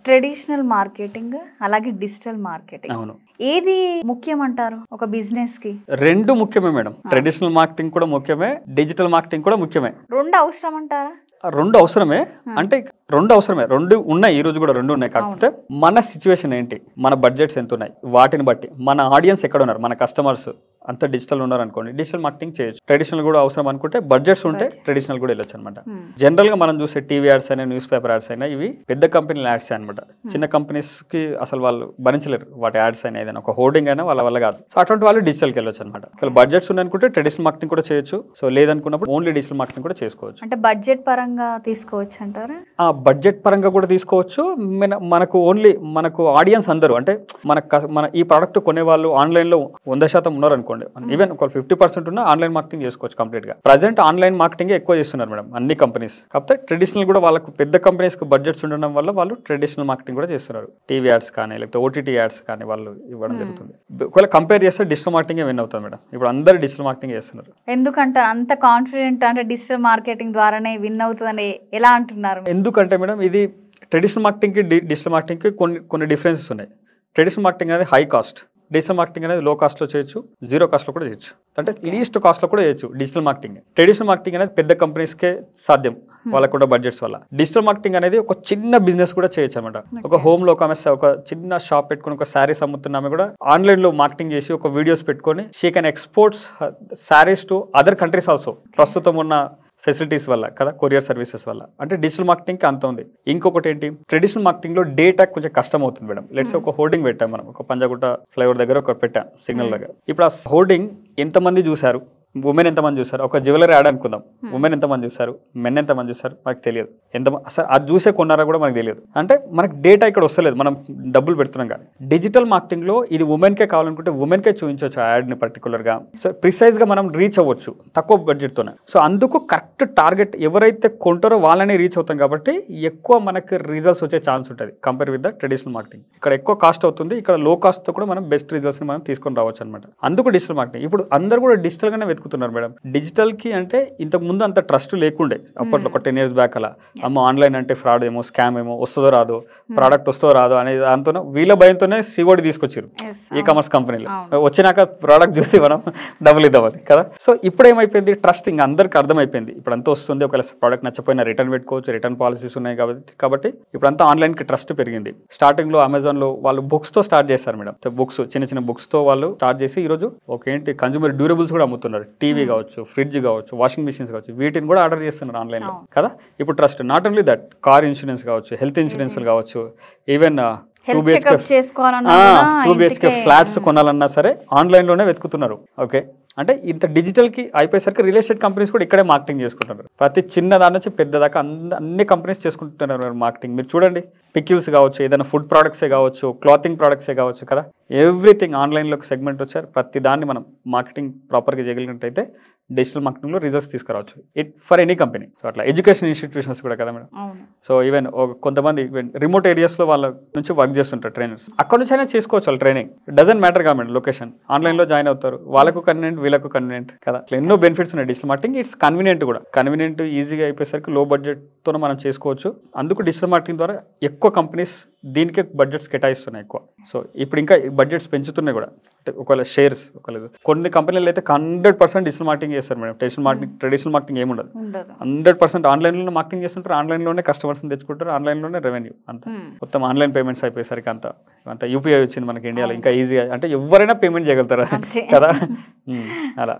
Traditional marketing అలాగే digital marketing అవును. ఏది ముఖ్యం అంటారు ఒక బిజినెస్ కి? రెండు ముఖ్యమే మేడం. ట్రెడిషనల్ మార్కెటింగ్ కూడా ముఖ్యమే, డిజిటల్ మార్కెటింగ్ కూడా ముఖ్యమే. రెండు అవసరం అంటారా? రెండు అవసరమే. అంటే రెండు అవసరమే, రెండు ఉన్నాయి. ఈ రోజు కూడా రెండు ఉన్నాయి. కాకపోతే మన సిచ్యువేషన్ ఏంటి, మన బడ్జెట్స్ ఎంత ఉన్నాయి, వాటిని బట్టి మన ఆడియన్స్ ఎక్కడ ఉన్నారు, మన కస్టమర్స్ అంత డిజిటల్ ఉన్నారు అనుకోండి, డిజిటల్ మార్కెటింగ్ చేయొచ్చు. ట్రెడిషనల్ కూడా అవసరం అనుకుంటే బడ్జెట్స్ ఉంటే ట్రెడిషనల్ కూడా వెళ్ళొచ్చు అనమాట. జనరల్ గా మనం చూసే టీవీ యాడ్స్ అయినా న్యూస్ పేపర్ యాడ్స్ అయినా ఇవి పెద్ద కంపెనీల యాడ్స్ అనమాట. చిన్న కంపెనీస్ కి అసలు వాళ్ళు భరించలేరు వాటి యాడ్స్ అయినా, ఏదైనా ఒక హోర్డింగ్ అయినా వాళ్ళ వల్ల కాదు. సో అటువంటి వాళ్ళు డిజిటల్కి వెళ్ళొచ్చు అనమాట. ఒకవేళ బడ్జెట్స్ ఉన్నాయనుకుంటే ట్రెడిషనల్ మార్కెటింగ్ కూడా చేయొచ్చు. సో లేదనుకున్నప్పుడు ఓన్లీ డిజిటల్ మార్కెటింగ్ కూడా చేసుకోవచ్చు. అంటే బడ్జెట్ పరంగా తీసుకోవచ్చు అంటారా? బడ్జెట్ పరంగా కూడా తీసుకోవచ్చు. మనకు ఆడియన్స్ అందరూ అంటే మన ఈ ప్రోడక్ట్ కొనేవాళ్ళు ఆన్లైన్లో 100% ఉన్నారు అనుకోండి, ఈవెన్ ఒక 50% ఉన్న ఆన్లైన్ మార్కెటింగ్ చేసుకోవచ్చు కంప్లీట్ గా. ప్రజెంట్ ఆన్లైన్ మార్కెటింగ్ ఎక్కువ చేస్తున్నారు మేడం అన్ని కంపెనీస్. కాకపోతే ట్రెడిషనల్ కూడా వాళ్ళకు పెద్ద కంపెనీస్ కు బడ్జెట్స్ ఉండడం వల్ల వాళ్ళు ట్రెడిషనల్ మార్కెటింగ్ కూడా చేస్తున్నారు. టీవీ యాడ్స్ కానీ లేకపోతే ఓటీటీ యాడ్స్ కానీ వాళ్ళు ఇవ్వడం జరుగుతుంది. ఒకవేళ కంపేర్ చేస్తే డిజిటల్ మార్కెటింగ్ విన్ అవుతుంది మేడం. ఇప్పుడు అందరు డిజిటల్ మార్కెటింగ్ చేస్తున్నారు. ఎందుకంటే అంత కాన్ఫిడెంట్ అంటే డిజిటల్ మార్కెటింగ్ ద్వారానే విన్ అవుతుందని ఎలా అంటున్నారు? ఎందుకంటే మేడం ఇది ట్రెడిషనల్ మార్కెటింగ్ కి డిజిటల్ మార్కెటింగ్ కి కొన్ని డిఫరెన్సెస్ ఉన్నాయి. ట్రెడిషనల్ మార్కెటింగ్ అనేది హై కాస్ట్, డిజిటల్ మార్కెటింగ్ అనేది లో కాస్ట్లో చేయొచ్చు, జీరో కాస్ట్లో కూడా చేయొచ్చు, అంటే లీస్ట్ కాస్ట్లో కూడా చేయొచ్చు డిజిటల్ మార్కెటింగ్. ట్రెడిషనల్ మార్కెటింగ్ అనేది పెద్ద కంపెనీస్కే సాధ్యం, వాళ్ళకు కూడా బడ్జెట్స్ వల్ల. డిజిటల్ మార్కెటింగ్ అనేది ఒక చిన్న బిజినెస్ కూడా చేయొచ్చు అనమాట. ఒక హోమ్ లో ఒక చిన్న షాప్ పెట్టుకుని ఒక శారీస్ అమ్ముతున్నామే కూడా ఆన్లైన్ లో మార్కెటింగ్ చేసి ఒక వీడియోస్ పెట్టుకొని she can exports saris to other countries also, ప్రస్తుతం ఉన్న ఫెసిలిటీస్ వల్ల కదా, కొరియర్ సర్వీసెస్ వల్ల. అంటే డిజిటల్ మార్కెటింగ్కి అంత ఉంది. ఇంకొకటి ఏంటి, ట్రెడిషనల్ మార్కెటింగ్లో డేటా కొంచెం కష్టం అవుతుంది మేడం. లెట్స్ ఒక హోర్డింగ్ పెట్టాం మనం, ఒక పంజాగుట్ట ఫ్లైఓవర్ దగ్గర ఒక పెట్టాం సిగ్నల్ దగ్గర. ఇప్పుడు ఆ హోర్డింగ్ ఎంతమంది చూశారు, ఉమెన్ ఎంతమంది చూస్తారు, ఒక జ్యువెలరీ యాడ్ అనుకుందాం, ఉమెన్ ఎంతమంది చూస్తారు, మెన్ ఎంతమంది చూస్తారు మనకు తెలియదు. అసలు అది చూసే కొన్నారా కూడా మనకు తెలియదు. అంటే మనకు డేటా ఇక్కడ వస్తలేదు, మనం డబ్బులు పెడుతున్నాం. కానీ డిజిటల్ మార్కెటింగ్లో ఇది ఉమెన్కే కావాలనుకుంటే ఉమెన్కే చూపించవచ్చు ఆ యాడ్ని పర్టికులర్గా. సో ప్రిసైజ్గా మనం రీచ్ అవ్వచ్చు తక్కువ బడ్జెట్తోనే. సో అందుకు కరెక్ట్ టార్గెట్ ఎవరైతే కొంటారో వాళ్ళని రీచ్ అవుతాం కాబట్టి ఎక్కువ మనకి రిజల్ట్స్ వచ్చే ఛాన్స్ ఉంటుంది compare with the traditional marketing. ఇక్కడ ఎక్కువ కాస్ట్ అవుతుంది, ఇక్కడ లో కాస్ట్తో కూడా మనం బెస్ట్ రిజల్ట్స్ని మనం తీసుకొని రావచ్చు అనమాట. అందుకు డిజిటల్ మార్కెటింగ్. ఇప్పుడు అందరూ కూడా డిజిటల్గానే వెతుకుతున్నారు మేడం. డిజిటల్ కి అంటే ఇంతకు ముందు అంత ట్రస్ట్ లేకుండే అప్పట్లో, ఒక 10 years బ్యాక్ అలా. అమ్మ ఆన్లైన్ అంటే ఫ్రాడ్ ఏమో, స్కామ్ ఏమో, వస్తుందో రాదో, ప్రోడక్ట్ వస్తుందో రాదో అనే దాంతో వీళ్ళ భయంతోనే సివోడి తీసుకొచ్చారు ఈ కామర్స్ కంపెనీలో. వచ్చినాక ప్రోడక్ట్ చూసి మనం డబ్బులు ఇద్దామని కదా. సో ఇప్పుడు ఏమైపోయింది, ట్రస్ట్ ఇంకా అందరికి అర్థమైపోయింది. ఇప్పుడు అంతా వస్తుంది, ఒకవేళ ప్రోడక్ట్ నచ్చపోయినా రిటర్న్ పెట్టుకోవచ్చు, రిటర్న్ పాలసీస్ ఉన్నాయి కాబట్టి ఇప్పుడు అంతా ఆన్లైన్ కి ట్రస్ట్ పెరిగింది. స్టార్టింగ్ లో అమెజాన్ లో వాళ్ళు బుక్స్ తో స్టార్ట్ చేస్తారు మేడం. బుక్స్ చిన్న బుక్స్ తో వాళ్ళు స్టార్ట్ చేసి ఈ రోజు ఏంటి కన్స్యూమర్ డ్యూరబుల్స్ కూడా అమ్ముతున్నారు. టీవీ కావచ్చు, ఫ్రిడ్జ్ కావచ్చు, వాషింగ్ మిషన్స్ కావచ్చు, వీటిని కూడా ఆర్డర్ చేస్తున్నారు ఆన్లైన్లో కదా. ఇప్పుడు trust not only that, car insurance కావచ్చు, హెల్త్ ఇన్సూరెన్స్ కావచ్చు, ఈవెన్ 2 BHK ఫ్లాట్స్ కొనాలన్నా సరే ఆన్లైన్లోనే వెతుకుతున్నారు. ఓకే, అంటే ఇంత డిజిటల్కి అయిపోయేసరికి రియల్ ఎస్టేట్ కంపెనీస్ కూడా ఇక్కడే మార్కెటింగ్ చేసుకుంటున్నారు. ప్రతి చిన్న దాని నుంచి పెద్ద దాకా అన్ని కంపెనీస్ చేసుకుంటున్నారు మార్కెటింగ్. మీరు చూడండి, పికిల్స్ కావచ్చు, ఏదైనా ఫుడ్ ప్రోడక్ట్సే కావచ్చు, క్లాతింగ్ ప్రోడక్ట్సే కావచ్చు కదా, ఎవ్రీథింగ్ ఆన్లైన్లోకి సెగ్మెంట్ వచ్చారు. ప్రతి దాన్ని మనం మార్కెటింగ్ ప్రాపర్గా చేయగలిగినట్టయితే డిజిటల్ మార్కెటింగ్లో రిజల్ట్స్ తీసుకురావచ్చు it for any company. So అట్లా ఎడ్యుకేషన్ ఇన్స్టిట్యూషన్స్ కూడా కదా మేడం. సో ఈవెన్ కొంతమంది రిమోట్ ఏరియాస్లో వాళ్ళ నుంచి వర్క్ చేస్తుంటారు ట్రైనర్స్, అక్కడ నుంచి అయినా చేసుకోవచ్చు వాళ్ళు training. Doesn't matter comment location, ఆన్లైన్లో జాయిన్ అవుతారు, వాళ్ళకు కన్వీనియంట్, వీళ్ళకు కన్వీనియంట్ కదా. అట్లా ఎన్నో బెనిఫిట్స్ ఉన్నాయి డిజిటల్ మార్కెటింగ్. ఇట్స్ కన్వీనియంట్ కూడా, కన్వీనియంట్ ఈజీగా అయిపోయేసరికి లో బడ్జెట్తో మనం చేసుకోవచ్చు. అందుకు డిజిటల్ మార్కెటింగ్ ద్వారా ఎక్కువ కంపెనీస్ దీనికే బడ్జెట్స్ కేటాయిస్తున్నాయి ఎక్కువ. సో ఇప్పుడు ఇంకా బడ్జెట్స్ పెంచుతున్నాయి కూడా. అంటే ఒకవేళ షేర్స్ కొన్ని కంపెనీలు అయితే 100% డిజిటల్ మార్కెటింగ్ చేస్తారు మేడం. ట్రెడిషనల్ మార్కెటింగ్ ఏముండదు, 100% ఆన్లైన్లోనే మార్కెటింగ్ చేస్తుంటారు, ఆన్లైన్లోనే కస్టమర్స్ని తెచ్చుకుంటారు, ఆన్లైన్లోనే రెవెన్యూ అంతా. మొత్తం ఆన్లైన్ పేమెంట్స్ అయిపోయేసరికి అంత యూపీఐ వచ్చింది మనకి ఇండియాలో. ఇంకా ఈజీగా అంటే ఎవరైనా పేమెంట్ చేయగలుగుతారు కదా అలా.